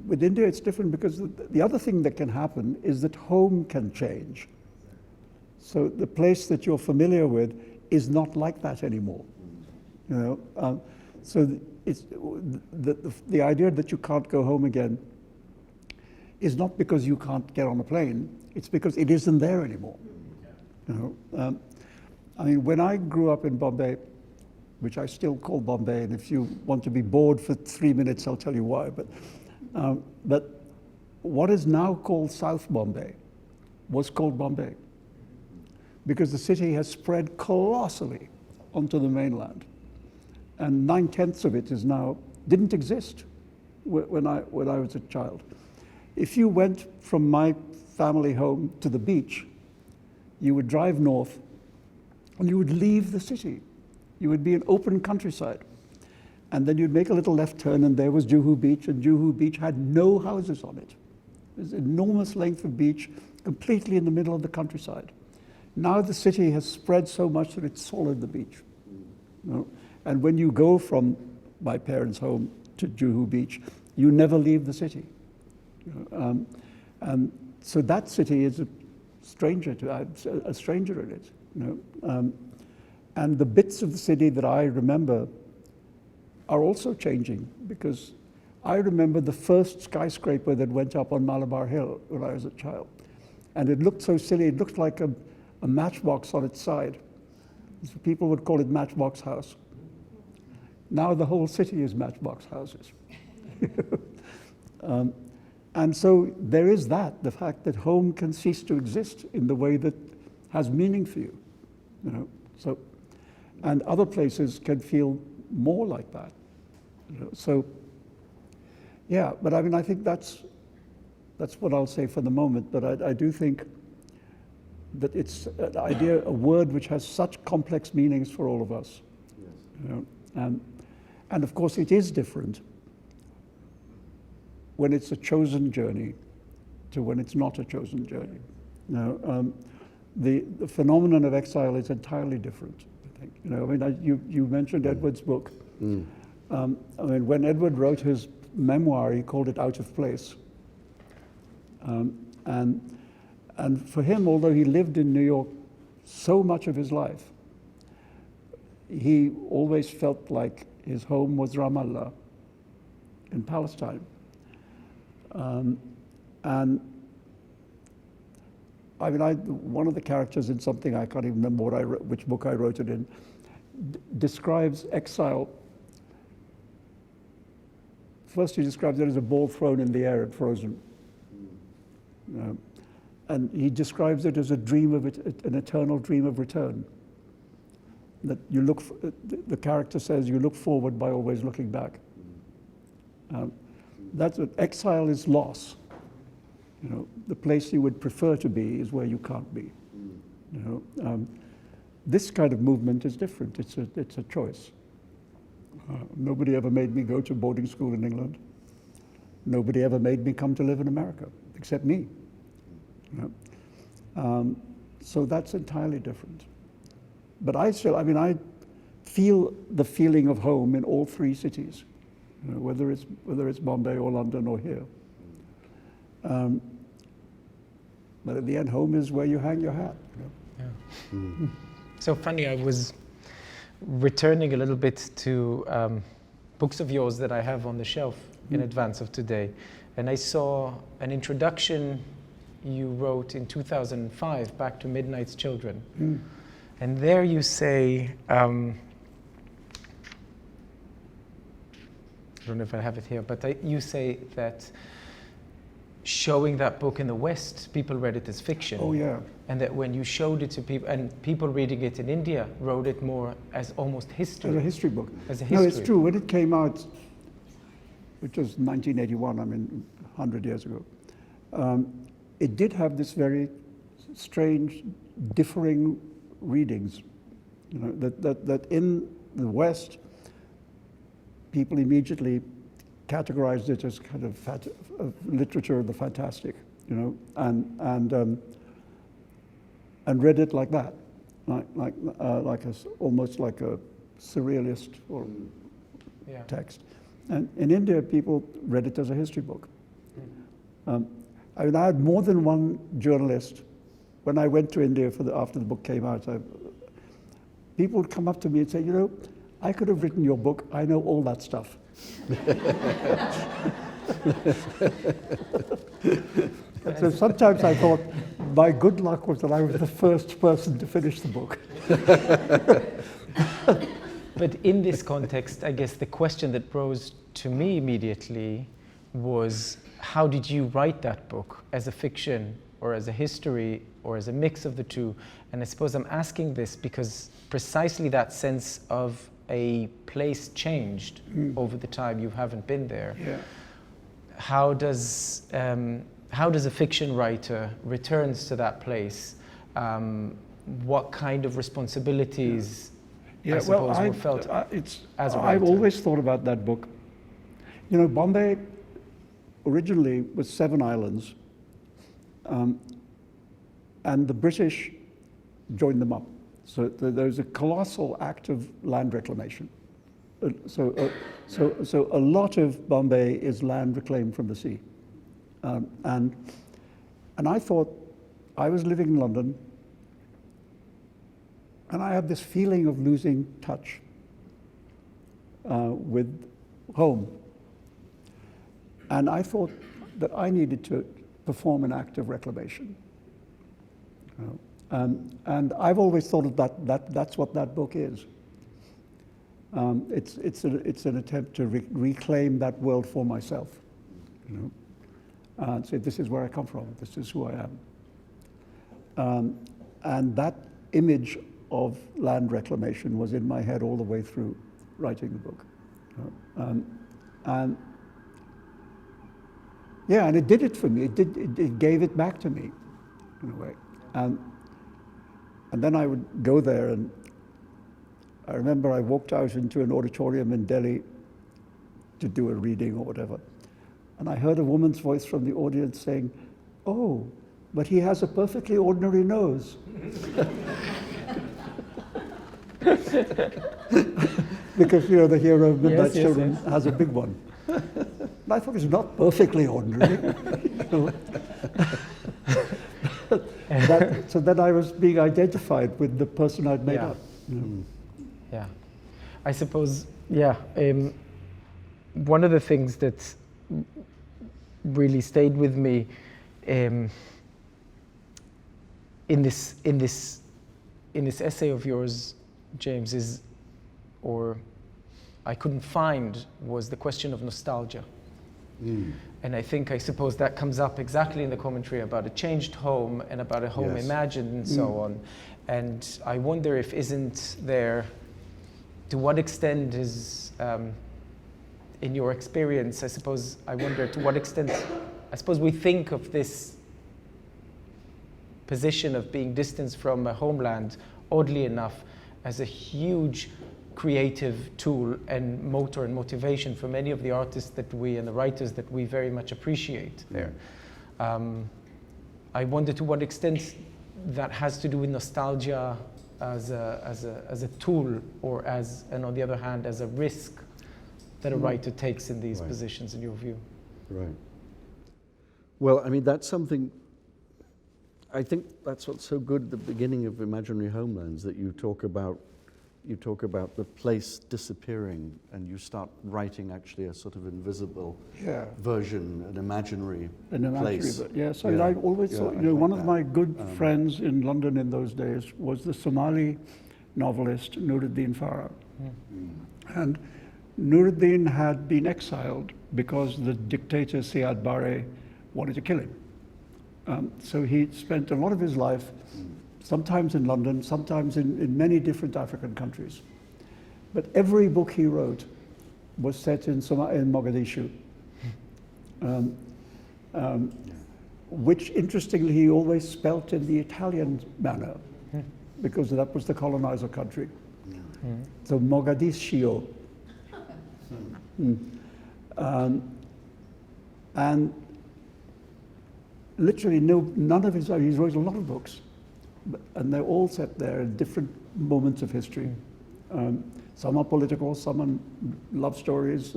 With India, it's different because the other thing that can happen is that home can change. So the place that you're familiar with is not like that anymore. So it's the idea that you can't go home again is not because you can't get on a plane. It's because it isn't there anymore. When I grew up in Bombay, which I still call Bombay, and if you want to be bored for 3 minutes, I'll tell you why. But what is now called South Bombay was called Bombay because the city has spread colossally onto the mainland. And 9/10 of it didn't exist when I was a child. If you went from my family home to the beach, you would drive north and you would leave the city. You would be in open countryside. And then you'd make a little left turn, and there was Juhu Beach, and Juhu Beach had no houses on it. There's an enormous length of beach, completely in the middle of the countryside. Now the city has spread so much that it's swallowed the beach. And when you go from my parents' home to Juhu Beach, you never leave the city. And so that city is a stranger in it. And the bits of the city that I remember are also changing, because I remember the first skyscraper that went up on Malabar Hill when I was a child. And it looked so silly, it looked like a matchbox on its side. So people would call it Matchbox House. Now the whole city is matchbox houses. And so there is that, the fact that home can cease to exist in the way that has meaning for you. So, and other places can feel more like that. So, yeah, but I mean, I think that's what I'll say for the moment, but I do think that it's an idea, a word which has such complex meanings for all of us. Yes. And of course it is different when it's a chosen journey to when it's not a chosen journey. The phenomenon of exile is entirely different, I think. I mean, you mentioned Edward's book. I mean, when Edward wrote his memoir, he called it Out of Place. And for him, although he lived in New York so much of his life, he always felt like his home was Ramallah in Palestine. And I mean, one of the characters in something, I can't even remember which book I wrote it in, describes exile. First, he describes it as a ball thrown in the air and frozen. And he describes it as a dream of an eternal dream of return. That you look, the character says, you look forward by always looking back. That's what exile is loss. The place you would prefer to be is where you can't be. This kind of movement is different. It's a choice. Nobody ever made me go to boarding school in England. Nobody ever made me come to live in America, except me. So that's entirely different. But I feel the feeling of home in all three cities, whether it's Bombay or London or here. But at the end, home is where you hang your hat. Yeah. So funny, I was returning a little bit to books of yours that I have on the shelf in advance of today, and I saw an introduction you wrote in 2005, Back to Midnight's Children. And there you say, I don't know if I have it here, but you say that showing that book in the West, people read it as fiction. Oh, yeah. And that when you showed it to people, and people reading it in India wrote it more as almost history. As a history book. As a history. No, it's true. When it came out, which was 1981, I mean, 100 years ago, it did have this very strange, differing readings. That in the West, people immediately categorized it as kind of literature of the fantastic, and read it like that, almost like a surrealist or text. And in India, people read it as a history book. I mean, I had more than one journalist. When I went to India after the book came out, people would come up to me and say, I could have written your book. I know all that stuff. And so sometimes I thought my good luck was that I was the first person to finish the book. But in this context, I guess the question that rose to me immediately was, how did you write that book? As a fiction or as a history or as a mix of the two? And I suppose I'm asking this because precisely that sense of a place changed over the time you haven't been there. Yeah. How does a fiction writer returns to that place? What kind of responsibilities I suppose were felt as a writer? I've always thought about that book. Bombay originally was 7 islands, and the British joined them up. So there's a colossal act of land reclamation. So a lot of Bombay is land reclaimed from the sea. And I thought, I was living in London, and I had this feeling of losing touch with home. And I thought that I needed to perform an act of reclamation. And I've always thought of that's what that book is. It's an attempt to reclaim that world for myself, and say, this is where I come from, this is who I am. And that image of land reclamation was in my head all the way through writing the book. And yeah, and it did it for me. It gave it back to me, in a way. And then I would go there, and I remember I walked out into an auditorium in Delhi to do a reading or whatever. And I heard a woman's voice from the audience saying, "Oh, but he has a perfectly ordinary nose." Because, the hero of Midnight Children has a big one. And I thought, it's not perfectly ordinary. So then I was being identified with the person I'd made up. Yeah. I suppose, one of the things that really stayed with me in this essay of yours, James, I couldn't find, was the question of nostalgia. And I suppose that comes up exactly in the commentary about a changed home and about a home imagined and so on. And I wonder if isn't there, to what extent is, in your experience, I wonder to what extent, we think of this position of being distanced from a homeland, oddly enough, as a huge creative tool and motor and motivation for many of the artists and the writers that we very much appreciate there. I wonder to what extent that has to do with nostalgia as a tool, and on the other hand, as a risk that a writer takes in these positions, in your view. Right. Well, I mean, that's something, I think that's what's so good at the beginning of Imaginary Homelands, that you talk about the place disappearing, and you start writing actually a sort of invisible version, an imaginary place. Yes, I always thought, one of my good friends in London in those days was the Somali novelist Nuruddin Farah. And Nuruddin had been exiled because the dictator Siad Barre wanted to kill him. So he spent a lot of his life sometimes in London, sometimes in many different African countries. But every book he wrote was set in Mogadishu, which interestingly he always spelt in the Italian manner, because that was the colonizer country. So Mogadiscio. And literally none of he's wrote a lot of books, and they're all set there in different moments of history. Some are political, some are love stories,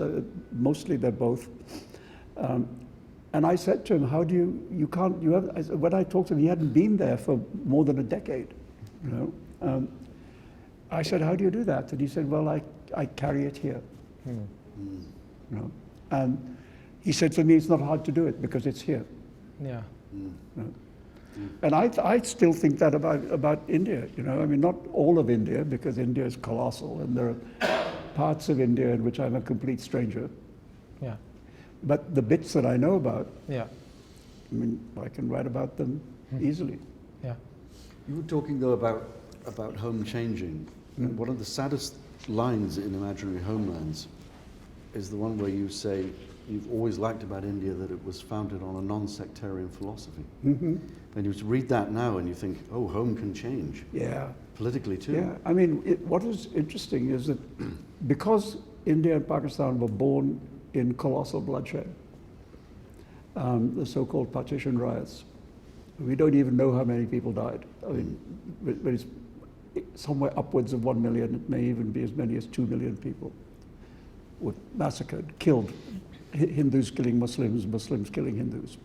mostly they're both. And I said to him, how do when I talked to him, he hadn't been there for more than a decade, I said, how do you do that? And he said, well, I carry it here. And he said, for me, it's not hard to do it because it's here. Yeah. And I still think that about India, I mean, not all of India, because India is colossal, and there are parts of India in which I'm a complete stranger. Yeah. But the bits that I know about, I mean, I can write about them easily. Yeah. You were talking, though, about home changing. And one of the saddest lines in Imaginary Homelands is the one where you say you've always liked about India that it was founded on a non-sectarian philosophy. And you read that now and you think, oh, home can change. Yeah. Politically too. Yeah, I mean, what is interesting is that because India and Pakistan were born in colossal bloodshed, the so-called partition riots, we don't even know how many people died. I mean, but it's somewhere upwards of 1 million, it may even be as many as 2 million people. were massacred, killed, Hindus killing Muslims, Muslims killing Hindus.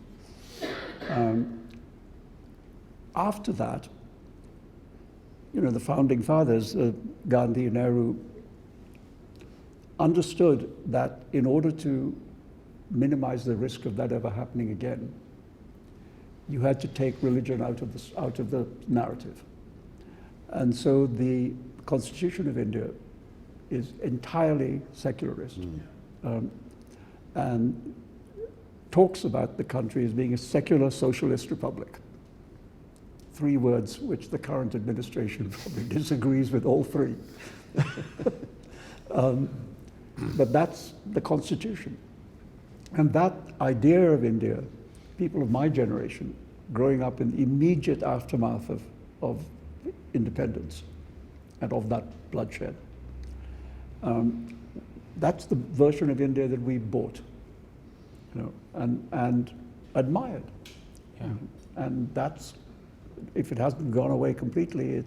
After that, the founding fathers, Gandhi and Nehru, understood that in order to minimize the risk of that ever happening again, you had to take religion out of the narrative. And so the Constitution of India is entirely secularist, and talks about the country as being a secular socialist republic. 3 words which the current administration probably disagrees with all 3. But that's the Constitution. And that idea of India, people of my generation, growing up in the immediate aftermath of independence and of that bloodshed, that's the version of India that we bought, and admired. Yeah. And that's, if it hasn't gone away completely,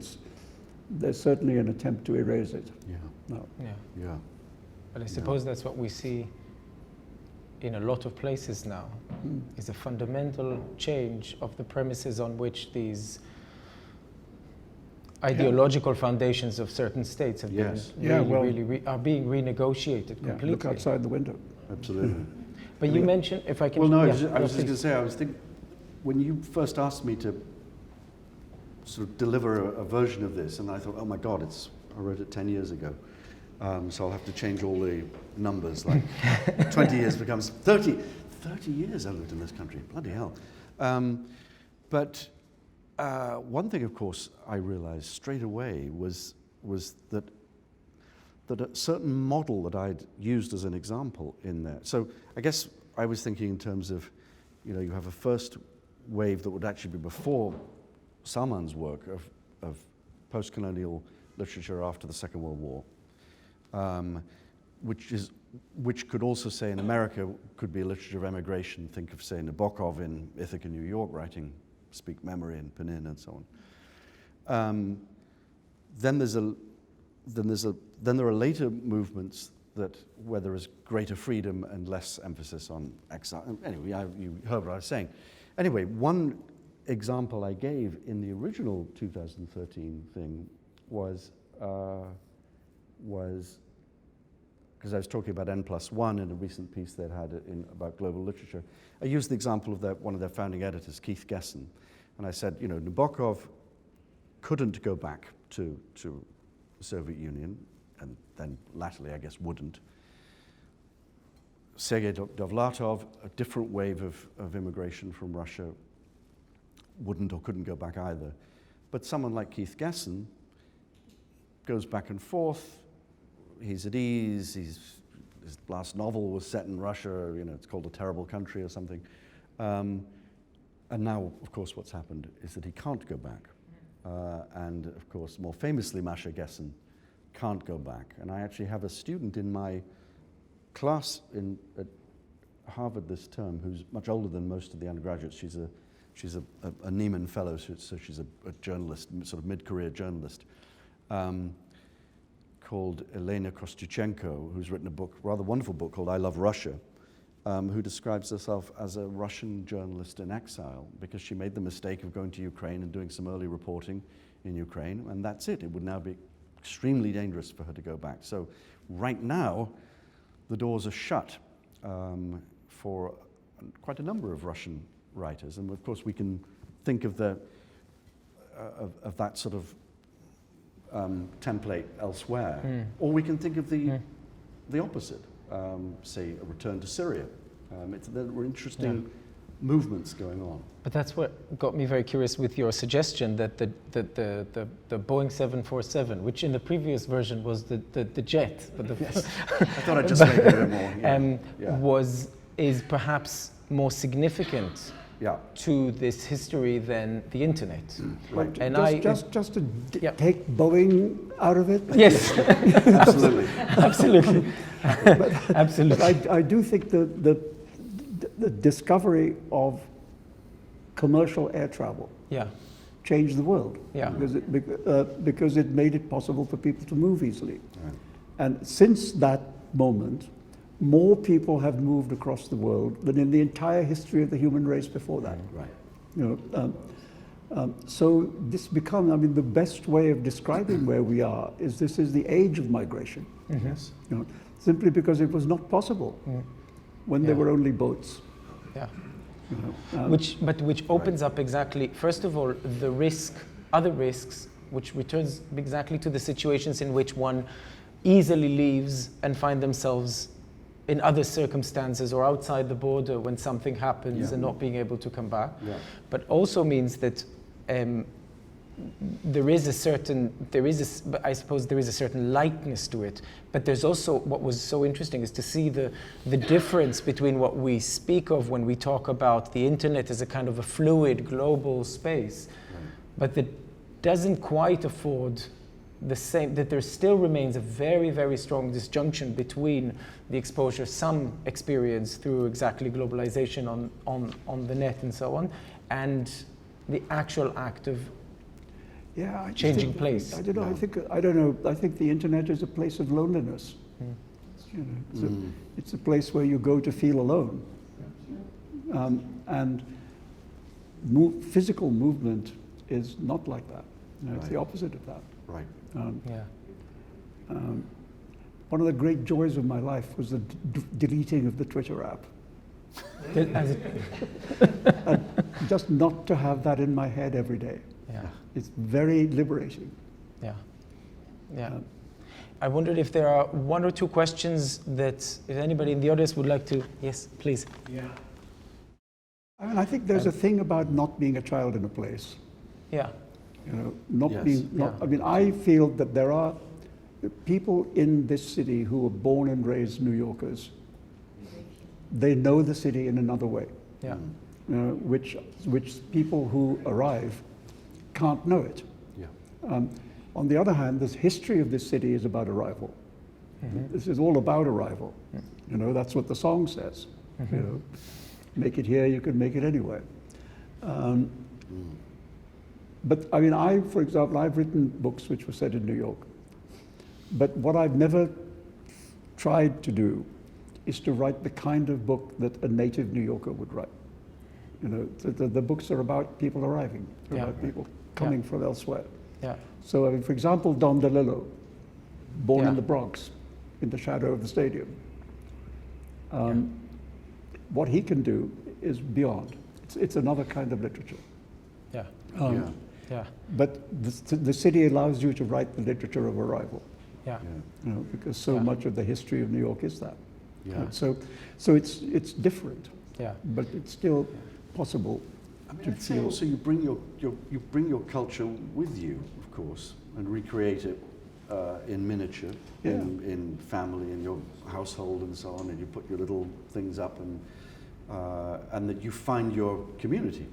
there's certainly an attempt to erase it. Yeah. No. Yeah. But I suppose that's what we see in a lot of places now, is a fundamental change of the premises on which these ideological foundations of certain states have been are being renegotiated completely. Look outside the window. Absolutely. But you mentioned, if I can... Well, no, I was just going to say, I was thinking, when you first asked me to sort of deliver a version of this, and I thought, oh my God, I wrote it 10 years ago. So I'll have to change all the numbers, like 20 years becomes 30. 30 years I lived in this country, bloody hell. But one thing, of course, I realized straight away was that a certain model that I'd used as an example in there. So I guess I was thinking in terms of, you have a first wave that would actually be before Salman's work of post-colonial literature after the Second World War. Which could also say in America could be a literature of emigration. Think of, say, Nabokov in Ithaca, New York, writing Speak Memory and Penin and so on. Then there are later movements where there is greater freedom and less emphasis on exile. Anyway, you heard what I was saying. Anyway, one example I gave in the original 2013 thing was because I was talking about N+1 in a recent piece they'd had about global literature. I used the example of one of their founding editors, Keith Gesson, and I said, Nabokov couldn't go back to the Soviet Union, and then latterly, I guess, wouldn't. Sergei Dovlatov, a different wave of immigration from Russia, wouldn't or couldn't go back either. But someone like Keith Gesson goes back and forth. He's at ease. His last novel was set in Russia. It's called A Terrible Country or something. And now, of course, what's happened is that he can't go back. And, of course, more famously, Masha Gessen can't go back. And I actually have a student in my class at Harvard this term who's much older than most of the undergraduates. She's a Nieman Fellow, so she's a journalist, sort of mid-career journalist. Called Elena Kostyuchenko, who's written a book, rather wonderful book called I Love Russia, who describes herself as a Russian journalist in exile because she made the mistake of going to Ukraine and doing some early reporting in Ukraine, and that's it. It would now be extremely dangerous for her to go back. So right now, the doors are shut for quite a number of Russian writers, and of course we can think of that sort of template elsewhere, or we can think of the opposite, say a return to Syria. There were interesting movements going on. But that's what got me very curious with your suggestion that the Boeing 747, which in the previous version was the jet, but yes. I thought I'd just make it a bit more. Is perhaps more significant to this history than the internet. Right. And just to take Boeing out of it. Yes, absolutely, absolutely, absolutely. But I do think the discovery of commercial air travel changed the world. Because it made it possible for people to move easily. Right. And since that moment, more people have moved across the world than in the entire history of the human race before that. Right. You know, so this becomes, I mean, the best way of describing where we are is this is the age of migration. Yes. You know, simply because it was not possible when there were only boats. Yeah. You know, which opens up exactly, first of all, the risk, other risks, which returns exactly to the situations in which one easily leaves and find themselves in other circumstances or outside the border when something happens and not being able to come back. Yeah. But also means that I suppose there is a certain lightness to it, but there's also, what was so interesting is to see the difference between what we speak of when we talk about the internet as a kind of a fluid global space, but that doesn't quite afford the same, that there still remains a very, very strong disjunction between the exposure some experience through exactly globalization on the net and so on, and the actual act of changing place. I don't know. I think the internet is a place of loneliness. You know, it's a place where you go to feel alone, and physical movement is not like that. You know, it's the opposite of that. Right. One of the great joys of my life was the deleting of the Twitter app. And just not to have that in my head every day. Yeah. It's very liberating. Yeah. I wondered if there are one or two questions that, if anybody in the audience would like to, yes, please. Yeah. I mean, I think there's a thing about not being a child in a place. Yeah. You know, not Yes. being. I mean, I feel that there are people in this city who are born and raised New Yorkers. They know the city in another way. Yeah. Which people who arrive can't know it. Yeah. On the other hand, the history of this city is about arrival. This is all about arrival. You know, that's what the song says. You know, make it here, you can make it anywhere. But I mean, for example, I've written books which were set in New York. But what I've never tried to do is to write the kind of book that a native New Yorker would write. You know, the books are about people arriving, about people coming from elsewhere. Yeah. So, I mean, for example, Don DeLillo, born Yeah. in the Bronx, in the shadow of the stadium. What he can do is beyond. It's another kind of literature. Yeah. Yeah. But the city allows you to write the literature of arrival. Yeah. You know, because so much of the history of New York is that. Yeah. So it's different. Yeah. But it's still possible. I mean, I'd say also you bring your culture with you, of course, and recreate it in miniature, in family, in your household, and so on. And you put your little things up, and that you find your community.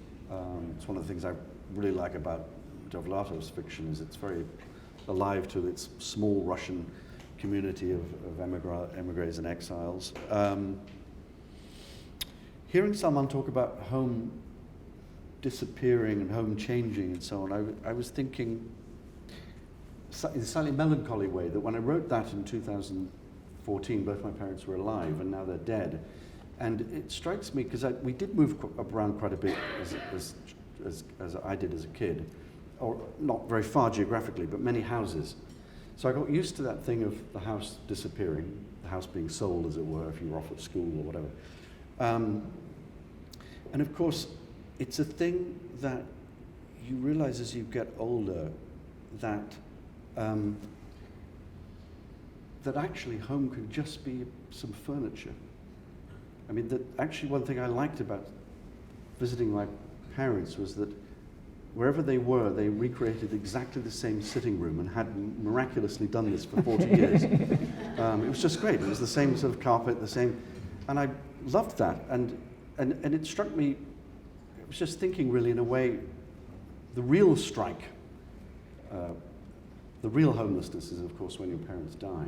It's one of the things I really like about Dovlato's fiction is it's very alive to its small Russian community of emigres and exiles. Hearing Salman talk about home disappearing and home changing and so on, I was thinking in a slightly melancholy way that when I wrote that in 2014, both my parents were alive and now they're dead. And it strikes me, because we did move around quite a bit as I did as a kid, or not very far geographically, but many houses. So I got used to that thing of the house disappearing, the house being sold, as it were, if you were off at school or whatever. And of course, it's a thing that you realize as you get older that that actually home can just be some furniture. I mean, that actually one thing I liked about visiting my parents was that wherever they were, they recreated exactly the same sitting room and had miraculously done this for 40 years. It was just great. It was the same sort of carpet, the same, and I loved that. And it struck me, I was just thinking really in a way, the real strike, the real homelessness is of course when your parents die.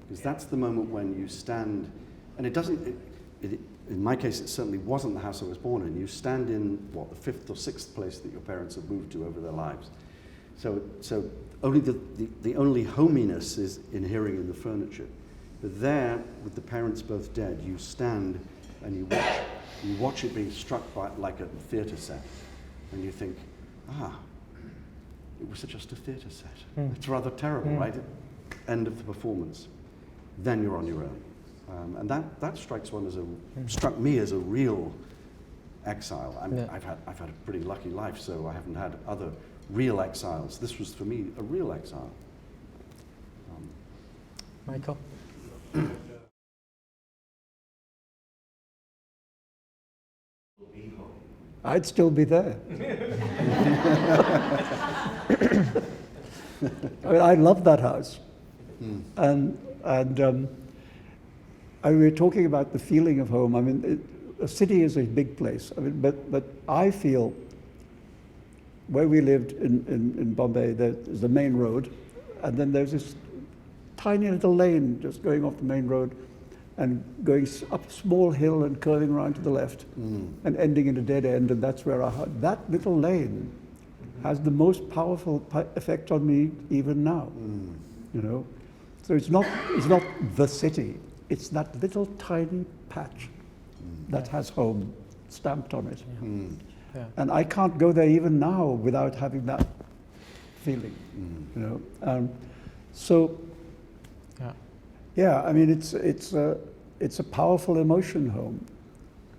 Because that's the moment when you stand, and it doesn't, in my case, it certainly wasn't the house I was born in. You stand in, what, the fifth or sixth place that your parents have moved to over their lives. So only the only hominess is inhering in the furniture. But there, with the parents both dead, you stand and you watch it being struck by like a theatre set, and you think, it was just a theatre set. It's rather terrible, right? End of the performance. Then you're on your own. And that struck me as a real exile. I've had a pretty lucky life, so I haven't had other real exiles. This was for me a real exile. Michael? I'd still be there. I mean, I love that house. And we were talking about the feeling of home. I mean, a city is a big place. I mean, but I feel where we lived in Bombay, there's the main road, and then there's this tiny little lane just going off the main road and going up a small hill and curving around to the left and ending in a dead end, and that's where that little lane has the most powerful effect on me even now, you know. So it's not the city, it's that little tiny patch that has home stamped on it. Yeah. And I can't go there even now without having that feeling, you know. So, yeah, I mean, it's a powerful emotion, home.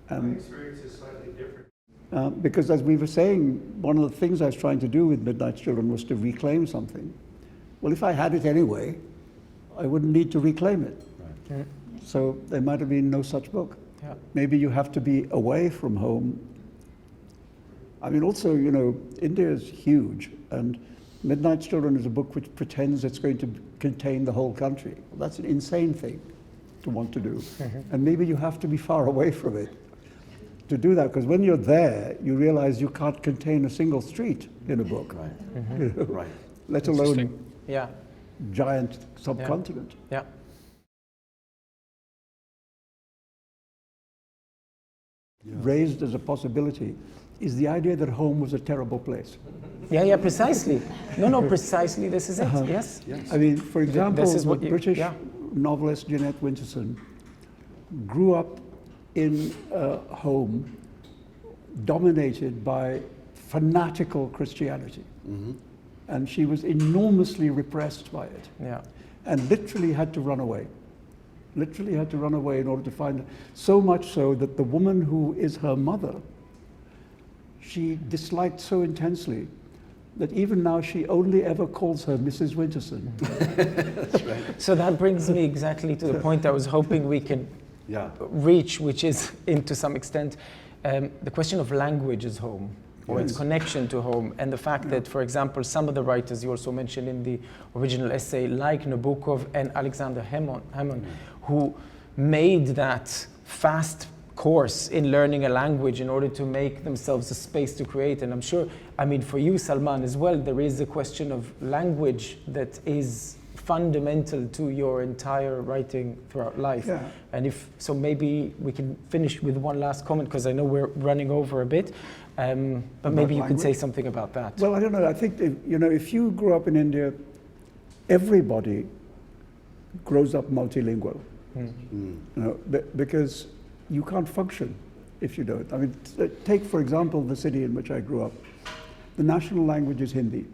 My experience is slightly different. Because as we were saying, one of the things I was trying to do with Midnight's Children was to reclaim something. Well, if I had it anyway, I wouldn't need to reclaim it. Right. So there might have been no such book. Yeah. Maybe you have to be away from home. I mean, also, you know, India is huge, and Midnight's Children is a book which pretends it's going to contain the whole country. Well, that's an insane thing to want to do. And maybe you have to be far away from it to do that, because when you're there, you realize you can't contain a single street in a book. Right. You know, Right. let alone giant subcontinent. Yeah. Raised as a possibility is the idea that home was a terrible place. Yeah, precisely. No, precisely, this is it, yes. I mean, for example, This is the what you- British yeah. novelist Jeanette Winterson grew up in a home dominated by fanatical Christianity. And she was enormously repressed by it. Yeah. And literally had to run away. Literally had to run away in order to find it. So much so that the woman who is her mother, she disliked so intensely that even now she only ever calls her Mrs. Winterson. That's right. So that brings me exactly to the point I was hoping we can reach, which is, to some extent, the question of language as home, or its connection to home, and the fact that, for example, some of the writers you also mentioned in the original essay, like Nabokov and Alexander Hammond, who made that fast course in learning a language in order to make themselves a space to create. And I'm sure, I mean, for you, Salman, as well, there is a question of language that is fundamental to your entire writing throughout life. Yeah. And so maybe we can finish with one last comment, because I know we're running over a bit, but maybe you could say something about that. Well, I don't know. I think, if you grew up in India, everybody grows up multilingual. Because you can't function if you don't. I mean, take, for example, the city in which I grew up. The national language is Hindi.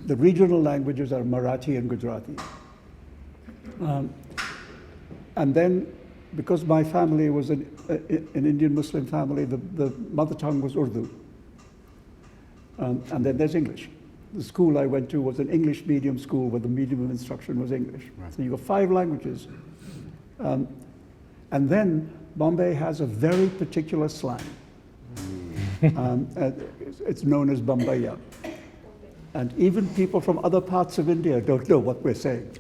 The regional languages are Marathi and Gujarati. And then, because my family was an Indian Muslim family, the mother tongue was Urdu. And then there's English. The school I went to was an English medium school where the medium of instruction was English. Right. So you got 5 languages. And then Bombay has a very particular slang. It's known as Bombaya. And even people from other parts of India don't know what we're saying.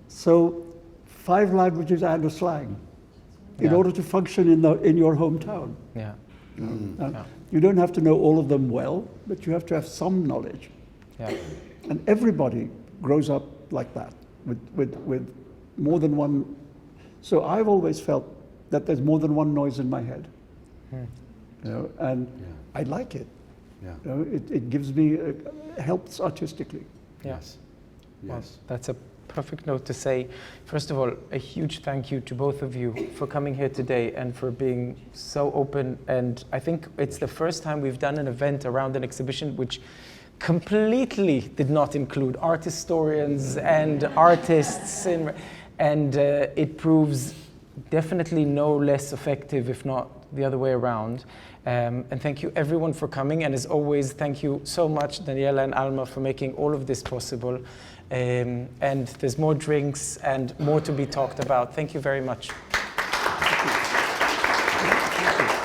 So 5 languages and a slang in order to function in your hometown. Yeah. You don't have to know all of them well, but you have to have some knowledge. Yeah. And everybody grows up like that, with more than one. So I've always felt that there's more than one noise in my head. And I like it. Yeah. It gives me, helps artistically. Yes. Well, Yes. that's a perfect note to say. First of all, a huge thank you to both of you for coming here today and for being so open. And I think it's the first time we've done an event around an exhibition which completely did not include art historians and artists, and it proves definitely no less effective, if not the other way around. And thank you everyone for coming. And as always, thank you so much, Daniela and Alma, for making all of this possible. And there's more drinks and more to be talked about. Thank you very much. Thank you.